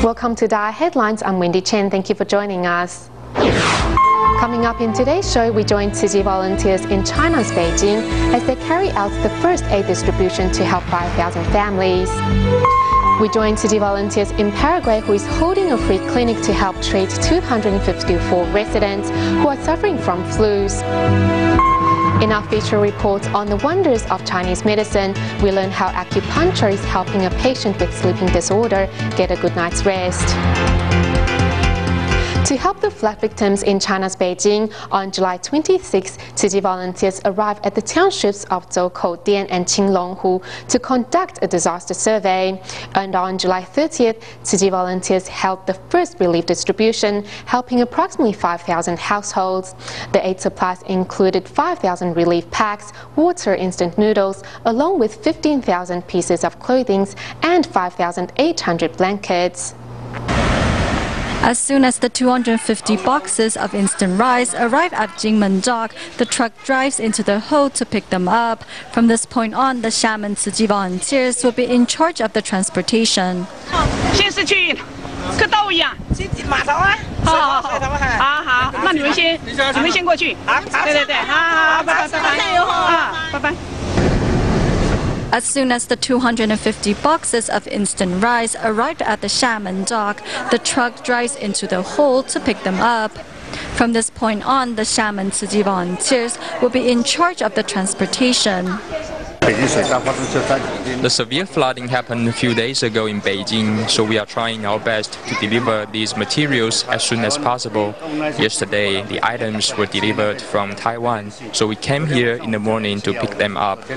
Welcome to DaAi Headlines. I'm Wendy Chen. Thank you for joining us. Coming up in today's show, we join Tzu Chi volunteers in China's Beijing as they carry out the first aid distribution to help 5,000 families. We join Tzu Chi volunteers in Paraguay who is holding a free clinic to help treat 254 residents who are suffering from flus. In our feature report on the wonders of Chinese medicine, we learn how acupuncture is helping a patient with sleeping disorder get a good night's rest. To help the flood victims in China's Beijing, on July 26, Tzu Chi volunteers arrived at the townships of Zhoukou-Dian and Qinglonghu to conduct a disaster survey. And on July 30th, Tzu Chi volunteers held the first relief distribution, helping approximately 5,000 households. The aid supplies included 5,000 relief packs, water, instant noodles, along with 15,000 pieces of clothing and 5,800 blankets. As soon as the 250 boxes of instant rice arrive at Jingmen Dock, the truck drives into the hold to pick them up. From this point on, the Xiamen Tzu Chi volunteers will be in charge of the transportation. As soon as the 250 boxes of instant rice arrived at the Xiamen Dock, the truck drives into the hold to pick them up. From this point on, the Xiamen Tzu Chi volunteers will be in charge of the transportation. The severe flooding happened a few days ago in Beijing, so we are trying our best to deliver these materials as soon as possible. Yesterday, the items were delivered from Taiwan, so we came here in the morning to pick them up.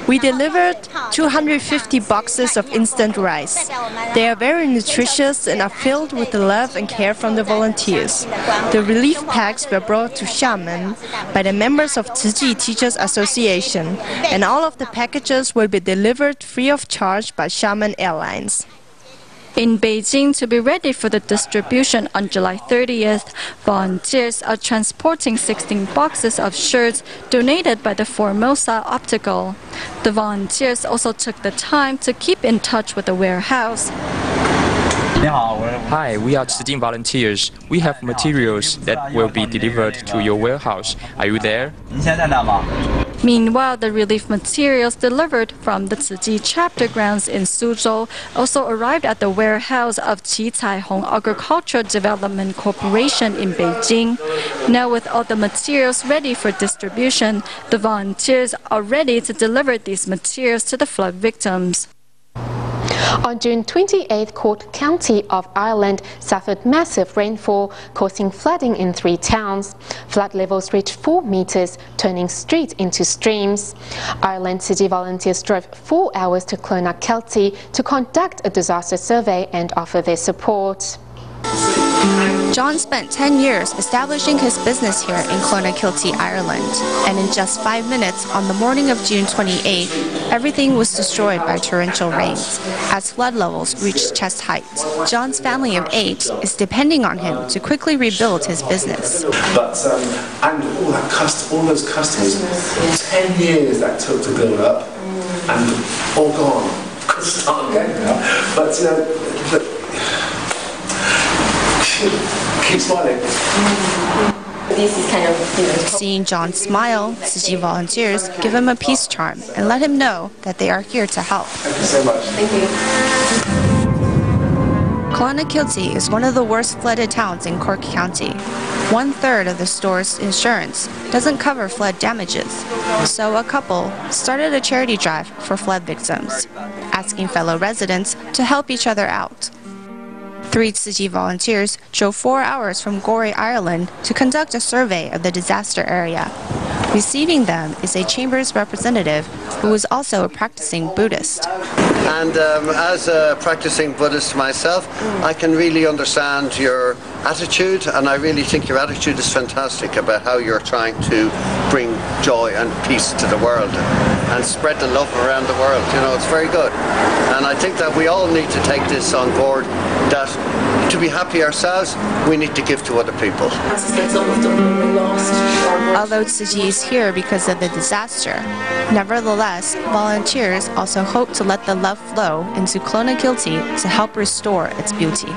We delivered 250 boxes of instant rice. They are very nutritious and are filled with the love and care from the volunteers. The relief packs were brought to Xiamen by the members of Tzu Chi Teachers Association, and all of the packages will be delivered free of charge by Xiamen Airlines. In Beijing, to be ready for the distribution on July 30th, volunteers are transporting 16 boxes of shirts donated by the Formosa Optical. The volunteers also took the time to keep in touch with the warehouse. Hi, we are Tzu Chi volunteers. We have materials that will be delivered to your warehouse. Are you there? Meanwhile, the relief materials delivered from the Tzu Chi chapter grounds in Suzhou also arrived at the warehouse of Qi Caihong Agricultural Development Corporation in Beijing. Now, with all the materials ready for distribution, the volunteers are ready to deliver these materials to the flood victims. On June 28th, Cork County of Ireland suffered massive rainfall, causing flooding in 3 towns. Flood levels reached 4 meters, turning streets into streams. Ireland Tzu Chi volunteers drove 4 hours to Clonakilty to conduct a disaster survey and offer their support. John spent 10 years establishing his business here in Clonakilty, Ireland, and in just 5 minutes on the morning of June 28, everything was destroyed by torrential rains as flood levels reached chest height. John's family of 8 is depending on him to quickly rebuild his business. But and all those customers, 10 years that took to build up, and all gone. Could start again now, but keep smiling. Seeing John smile, Tzu Chi volunteers give him a peace charm and let him know that they are here to help. Thank you so much. Thank you. Clonakilty is one of the worst flooded towns in Cork County. 1/3 of the store's insurance doesn't cover flood damages, so a couple started a charity drive for flood victims, asking fellow residents to help each other out. 3 Tzu Chi volunteers drove 4 hours from Gorey, Ireland to conduct a survey of the disaster area. Receiving them is a chamber's representative who is also a practicing Buddhist. And as a practicing Buddhist myself, I can really understand your attitude, and I really think your attitude is fantastic about how you're trying to bring joy and peace to the world and spread the love around the world. You know, it's very good. And I think that we all need to take this on board, that to be happy ourselves, we need to give to other people. Although Tzu Chi is here because of the disaster, nevertheless, volunteers also hope to let the love flow into Clonakilty to help restore its beauty.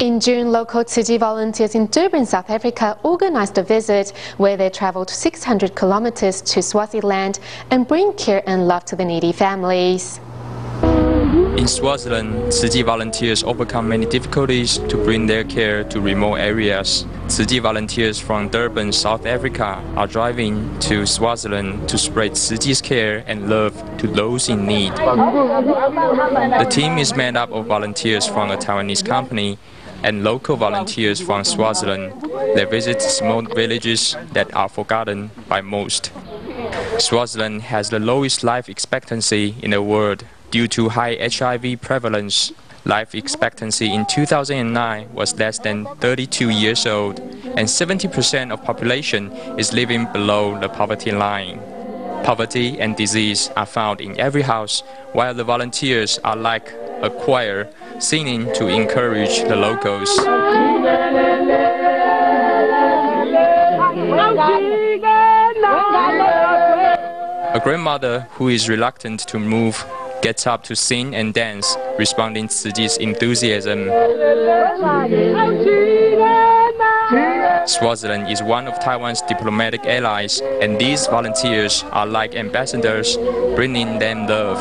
In June, local Tzu Chi volunteers in Durban, South Africa organized a visit where they traveled 600 kilometers to Swaziland and bring care and love to the needy families. In Swaziland, Tzu Chi volunteers overcome many difficulties to bring their care to remote areas. Tzu Chi volunteers from Durban, South Africa are driving to Swaziland to spread Tzu Chi's care and love to those in need. The team is made up of volunteers from a Taiwanese company and local volunteers from Swaziland. They visit small villages that are forgotten by most. Swaziland has the lowest life expectancy in the world due to high HIV prevalence. Life expectancy in 2009 was less than 32 years old, and 70% of population is living below the poverty line. Poverty and disease are found in every house, while the volunteers are like a choir singing to encourage the locals. A grandmother who is reluctant to move gets up to sing and dance, responding to Tzu Chi's enthusiasm. Swaziland is one of Taiwan's diplomatic allies, and these volunteers are like ambassadors, bringing them love.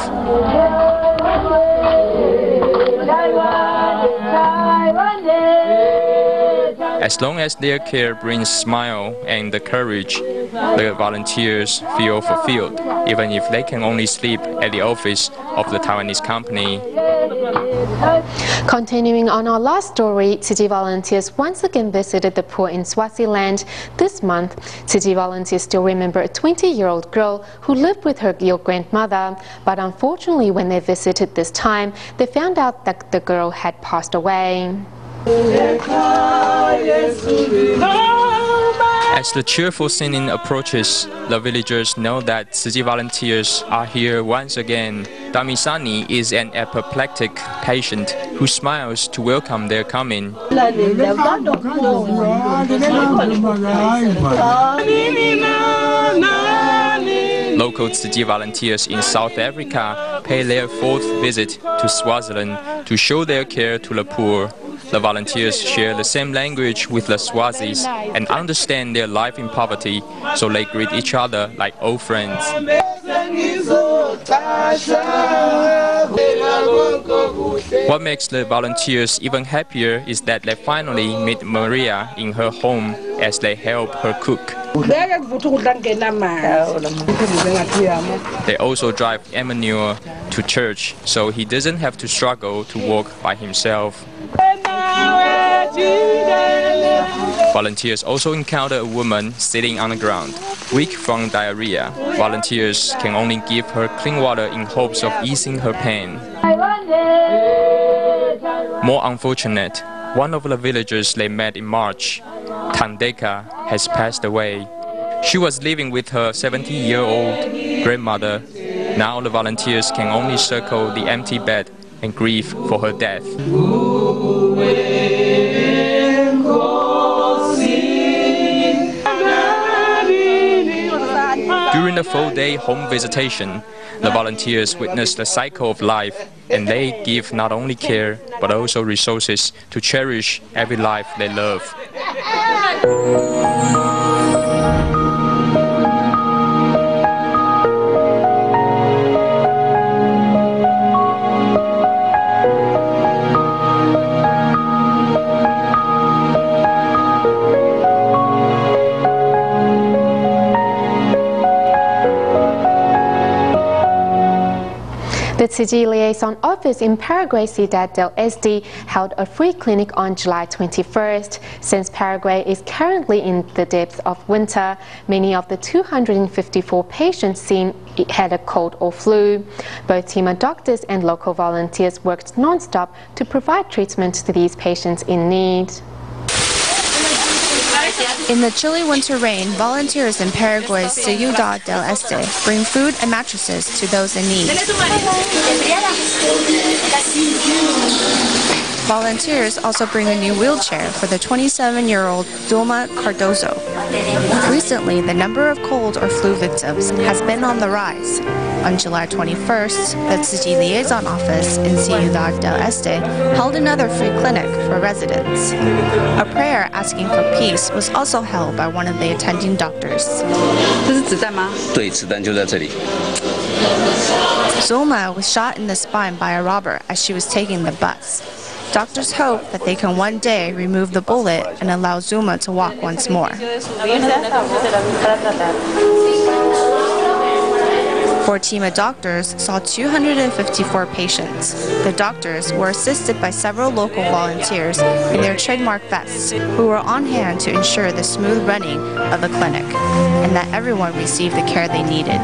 As long as their care brings smile and the courage, the volunteers feel fulfilled, even if they can only sleep at the office of the Taiwanese company. Continuing on our last story, Tzu Chi volunteers once again visited the poor in Swaziland. This month, Tzu Chi volunteers still remember a 20-year-old girl who lived with her grandmother, but unfortunately when they visited this time, they found out that the girl had passed away. As the cheerful singing approaches, the villagers know that Tzu Chi volunteers are here once again. Damisani is an apoplectic patient who smiles to welcome their coming. Local Tzu Chi volunteers in South Africa pay their fourth visit to Swaziland to show their care to the poor. The volunteers share the same language with the Swazis and understand their life in poverty, so they greet each other like old friends. What makes the volunteers even happier is that they finally meet Maria in her home as they help her cook. They also drive Emmanuel to church, so he doesn't have to struggle to walk by himself. Volunteers also encounter a woman sitting on the ground, weak from diarrhea. Volunteers can only give her clean water in hopes of easing her pain. More unfortunate, one of the villagers they met in March, Tandeka, has passed away. She was living with her 70-year-old grandmother. Now the volunteers can only circle the empty bed and grieve for her death. During the full-day home visitation, the volunteers witness the cycle of life, and they give not only care, but also resources to cherish every life they love. The Tzu Chi Liaison Office in Paraguay, Ciudad del Este, held a free clinic on July 21st. Since Paraguay is currently in the depths of winter, many of the 254 patients seen had a cold or flu. Both team of doctors and local volunteers worked non-stop to provide treatment to these patients in need. In the chilly winter rain, volunteers in Paraguay's Ciudad del Este bring food and mattresses to those in need. Volunteers also bring a new wheelchair for the 27-year-old Zulma Cardozo. Recently, the number of cold or flu victims has been on the rise. On July 21st, the Tzu Chi Liaison Office in Ciudad del Este held another free clinic for residents. A prayer asking for peace was also held by one of the attending doctors. Zulma was shot in the spine by a robber as she was taking the bus. Doctors hope that they can one day remove the bullet and allow Zulma to walk once more. 4 team of doctors saw 254 patients. The doctors were assisted by several local volunteers in their trademark vests who were on hand to ensure the smooth running of the clinic and that everyone received the care they needed.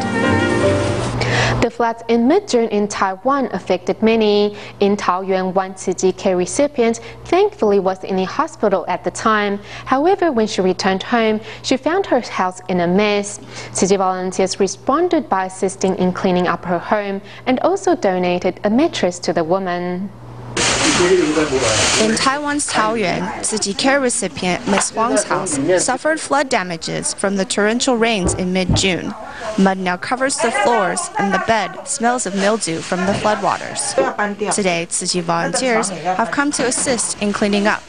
The floods in mid-June in Taiwan affected many. In Taoyuan, one Tzu Chi care recipient thankfully was in a hospital at the time. However, when she returned home, she found her house in a mess. Tzu Chi volunteers responded by assisting in cleaning up her home and also donated a mattress to the woman. In Taiwan's Taoyuan, Tzu Chi care recipient Ms. Huang's house suffered flood damages from the torrential rains in mid-June. Mud now covers the floors and the bed smells of mildew from the floodwaters. Today, Tzu Chi volunteers have come to assist in cleaning up.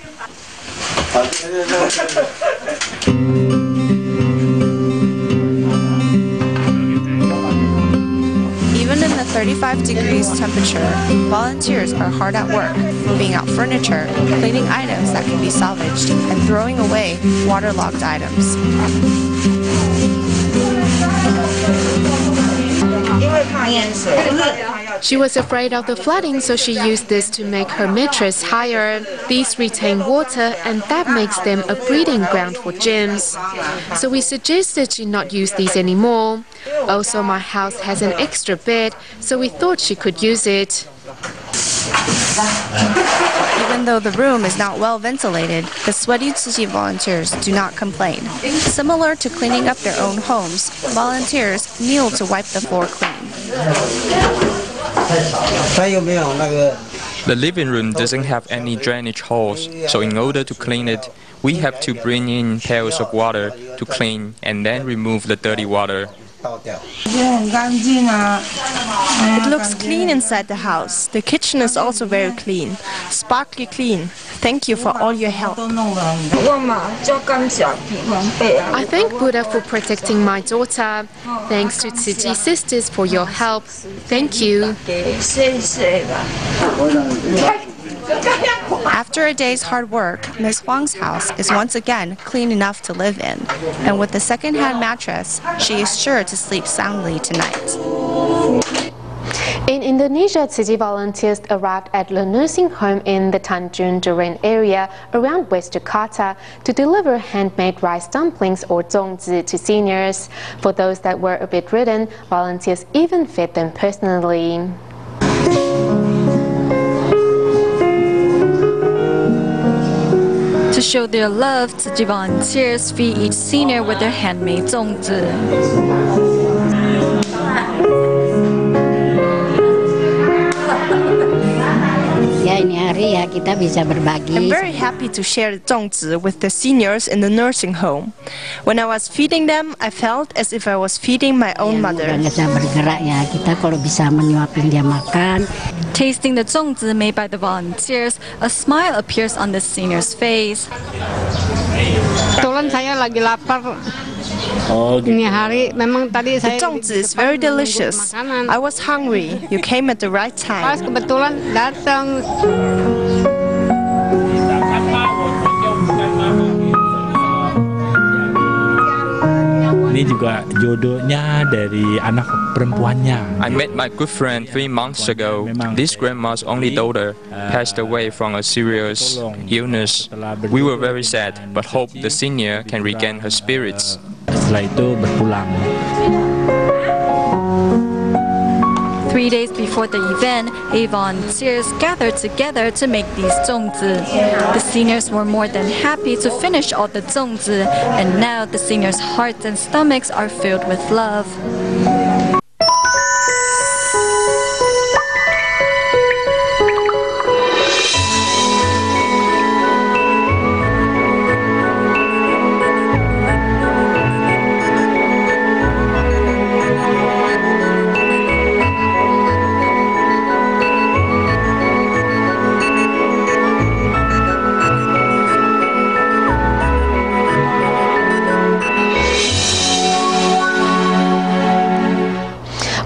Even in the 35 degrees temperature, volunteers are hard at work, moving out furniture, cleaning items that can be salvaged, and throwing away waterlogged items. She was afraid of the flooding, so she used this to make her mattress higher. These retain water, and that makes them a breeding ground for germs. So we suggested she not use these anymore. Also, my house has an extra bed, so we thought she could use it. Even though the room is not well ventilated, the sweaty Tzu Chi volunteers do not complain. Similar to cleaning up their own homes, volunteers kneel to wipe the floor clean. The living room doesn't have any drainage holes, so in order to clean it, we have to bring in pails of water to clean and then remove the dirty water. It looks clean inside the house. The kitchen is also very clean, sparkly clean. Thank you for all your help. I thank Buddha for protecting my daughter. Thanks to Tzu Chi sisters for your help. Thank you. After a day's hard work, Ms. Huang's house is once again clean enough to live in. And with the second-hand mattress, she is sure to sleep soundly tonight. In Indonesia, Tzu Chi volunteers arrived at the nursing home in the Tanjung Duren area around West Jakarta to deliver handmade rice dumplings or zongzi to seniors. For those that were a bit ridden, volunteers even fed them personally. To show their love, Tzu Chi volunteers feed each senior with their handmade zongzi. I'm very happy to share the zongzi with the seniors in the nursing home. When I was feeding them, I felt as if I was feeding my own mother. Tasting the zongzi made by the volunteers, a smile appears on the senior's face. The zongzi is very delicious. I was hungry. You came at the right time. ini juga jodohnya dari anak perempuannya. I met my good friend 3 months ago. This grandma's only daughter passed away from a serious illness. We were very sad, but hope the senior can regain her spirits. Setelah itu berpulang. 3 days before the event, DaAi volunteers gathered together to make these 粽子. The seniors were more than happy to finish all the 粽子, and now the seniors' hearts and stomachs are filled with love.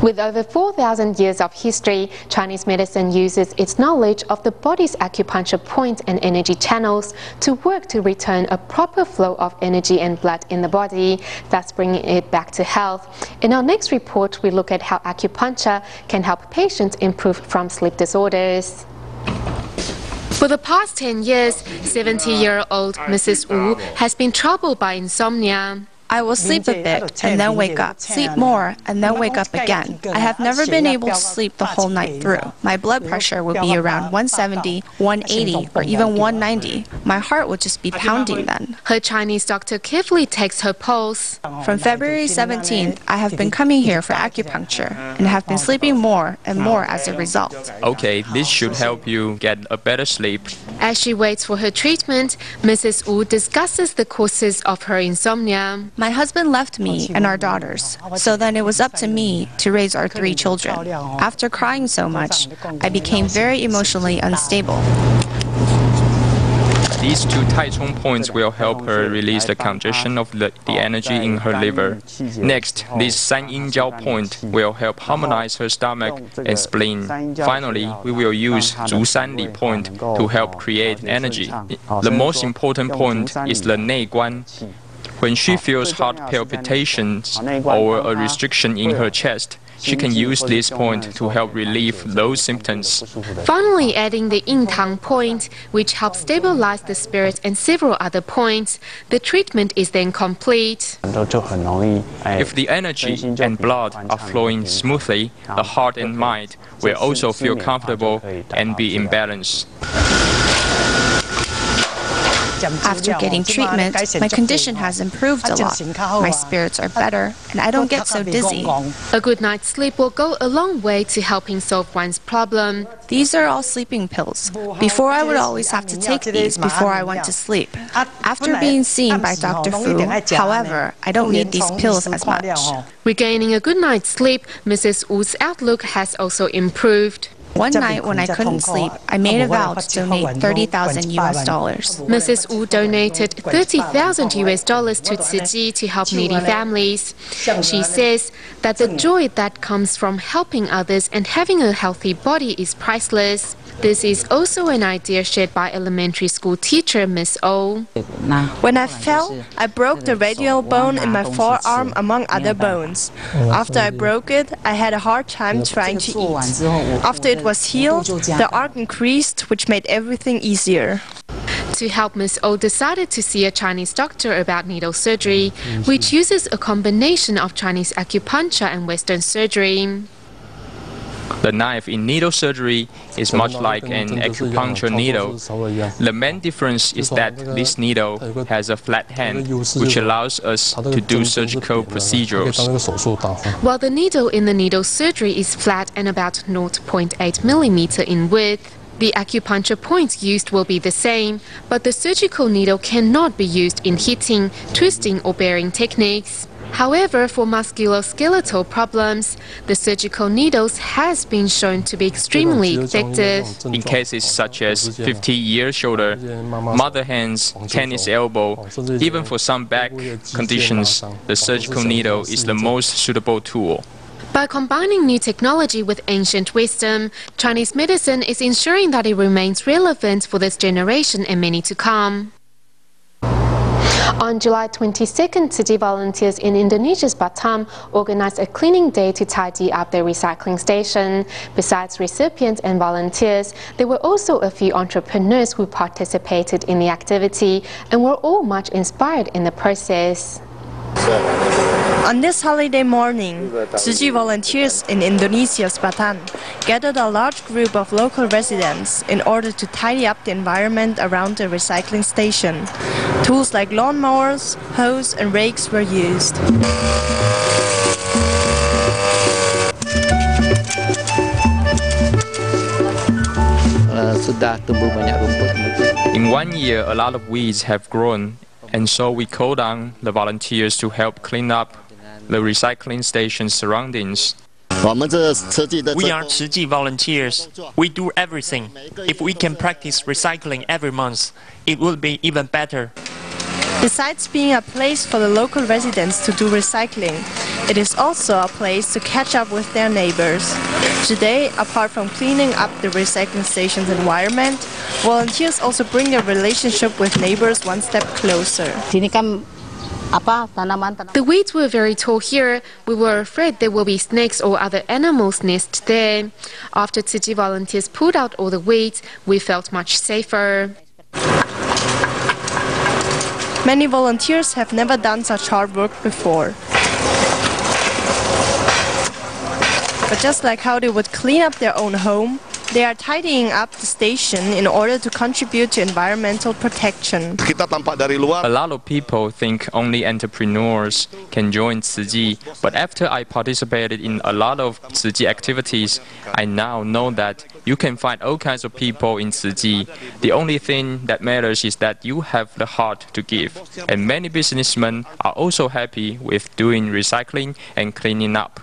With over 4,000 years of history, Chinese medicine uses its knowledge of the body's acupuncture points and energy channels to work to return a proper flow of energy and blood in the body, thus bringing it back to health. In our next report, we look at how acupuncture can help patients improve from sleep disorders. For the past 10 years, 70-year-old Mrs. Wu has been troubled by insomnia. I will sleep a bit and then wake up, sleep more and then wake up again. I have never been able to sleep the whole night through. My blood pressure would be around 170, 180 or even 190. My heart would just be pounding then. Her Chinese doctor carefully takes her pulse. From February 17th, I have been coming here for acupuncture and have been sleeping more and more as a result. Okay, this should help you get a better sleep. As she waits for her treatment, Mrs. Wu discusses the causes of her insomnia. My husband left me and our daughters, so then it was up to me to raise our 3 children. After crying so much, I became very emotionally unstable. These 2 Tai Chong points will help her release the congestion of the energy in her liver. Next, this San Yin Jiao point will help harmonize her stomach and spleen. Finally, we will use Zhu San Li point to help create energy. The most important point is the Nei Guan. When she feels heart palpitations or a restriction in her chest, she can use this point to help relieve those symptoms. Finally, adding the Yin Tang point, which helps stabilize the spirit, and several other points, the treatment is then complete. If the energy and blood are flowing smoothly, the heart and mind will also feel comfortable and be in balance. After getting treatment, my condition has improved a lot. My spirits are better, and I don't get so dizzy. A good night's sleep will go a long way to helping solve one's problem. These are all sleeping pills. Before, I would always have to take these before I went to sleep. After being seen by Dr. Fu, however, I don't need these pills as much. Regaining a good night's sleep, Mrs. Wu's outlook has also improved. One night when I couldn't sleep, I made a vow to donate $30,000 US. Mrs. Wu donated $30,000 US to Tzu Chi to help needy families. She says that the joy that comes from helping others and having a healthy body is priceless. This is also an idea shared by elementary school teacher Miss O. When I fell, I broke the radial bone in my forearm among other bones. After I broke it, I had a hard time trying to eat. After it was healed, the arc increased, which made everything easier. To help, Miss O decided to see a Chinese doctor about needle surgery, which uses a combination of Chinese acupuncture and Western surgery. The knife in needle surgery is much like an acupuncture needle. The main difference is that this needle has a flat hand, which allows us to do surgical procedures. While the needle in the needle surgery is flat and about 0.8 millimeter in width, the acupuncture points used will be the same, but the surgical needle cannot be used in hitting, twisting or bearing techniques. However, for musculoskeletal problems, the surgical needles has been shown to be extremely effective. In cases such as 50-year shoulder, mother hands, tennis elbow, even for some back conditions, the surgical needle is the most suitable tool. By combining new technology with ancient wisdom, Chinese medicine is ensuring that it remains relevant for this generation and many to come. On July 22nd, city volunteers in Indonesia's Batam organized a cleaning day to tidy up their recycling station. Besides recipients and volunteers, there were also a few entrepreneurs who participated in the activity and were all much inspired in the process. On this holiday morning, Tzu volunteers in Indonesia's Batam gathered a large group of local residents in order to tidy up the environment around the recycling station. Tools like lawnmowers, hose and rakes were used. In 1 year, a lot of weeds have grown, and so we called on the volunteers to help clean up the recycling station surroundings. We are Tzu volunteers. We do everything. If we can practice recycling every month, it will be even better. Besides being a place for the local residents to do recycling, it is also a place to catch up with their neighbors. Today, apart from cleaning up the recycling station's environment, volunteers also bring their relationship with neighbors one step closer. The weeds were very tall here. We were afraid there will be snakes or other animals nest there. After Tzu volunteers pulled out all the weeds, we felt much safer. Many volunteers have never done such hard work before. But just like how they would clean up their own home, they are tidying up the station in order to contribute to environmental protection. A lot of people think only entrepreneurs can join Tzu, but after I participated in a lot of Tzu activities, I now know that you can find all kinds of people in Tzu. The only thing that matters is that you have the heart to give. And many businessmen are also happy with doing recycling and cleaning up.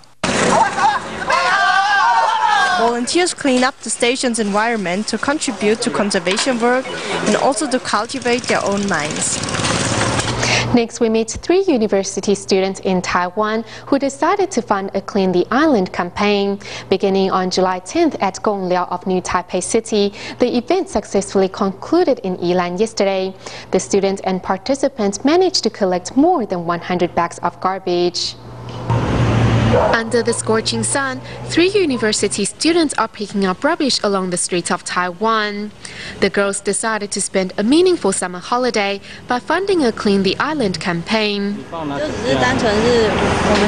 Volunteers clean up the station's environment to contribute to conservation work and also to cultivate their own minds. Next, we meet 3 university students in Taiwan who decided to fund a Clean the Island campaign. Beginning on July 10th at Gongliao of New Taipei City, the event successfully concluded in Yilan yesterday. The students and participants managed to collect more than 100 bags of garbage. Under the scorching sun, 3 university students are picking up rubbish along the streets of Taiwan. The girls decided to spend a meaningful summer holiday by funding a Clean the Island campaign.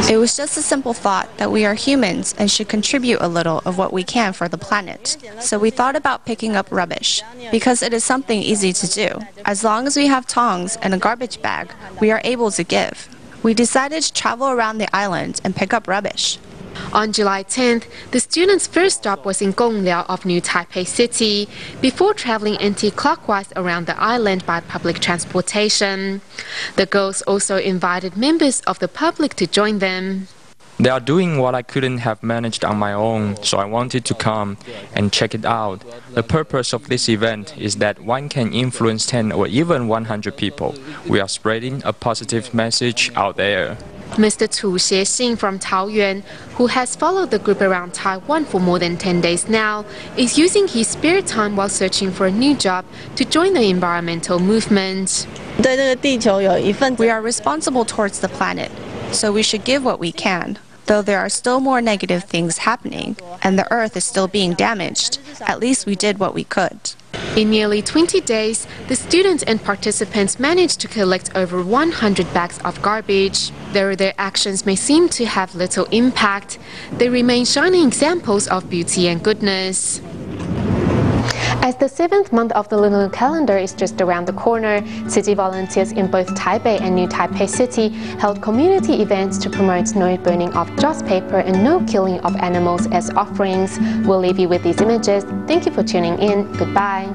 It was just a simple thought that we are humans and should contribute a little of what we can for the planet. So we thought about picking up rubbish, because it is something easy to do. As long as we have tongs and a garbage bag, we are able to give. We decided to travel around the island and pick up rubbish. On July 10th, the students' first stop was in Gongliao of New Taipei City, before traveling anti-clockwise around the island by public transportation. The girls also invited members of the public to join them. They are doing what I couldn't have managed on my own, so I wanted to come and check it out. The purpose of this event is that one can influence 10 or even 100 people. We are spreading a positive message out there. Mr. Chu Xie-xing from Taoyuan, who has followed the group around Taiwan for more than 10 days now, is using his spare time while searching for a new job to join the environmental movement. We are responsible towards the planet, so we should give what we can. Though there are still more negative things happening, and the earth is still being damaged, at least we did what we could. In nearly 20 days, the students and participants managed to collect over 100 bags of garbage. Though their actions may seem to have little impact, they remain shining examples of beauty and goodness. As the 7th month of the lunar calendar is just around the corner, city volunteers in both Taipei and New Taipei City held community events to promote no burning of joss paper and no killing of animals as offerings. We'll leave you with these images. Thank you for tuning in. Goodbye.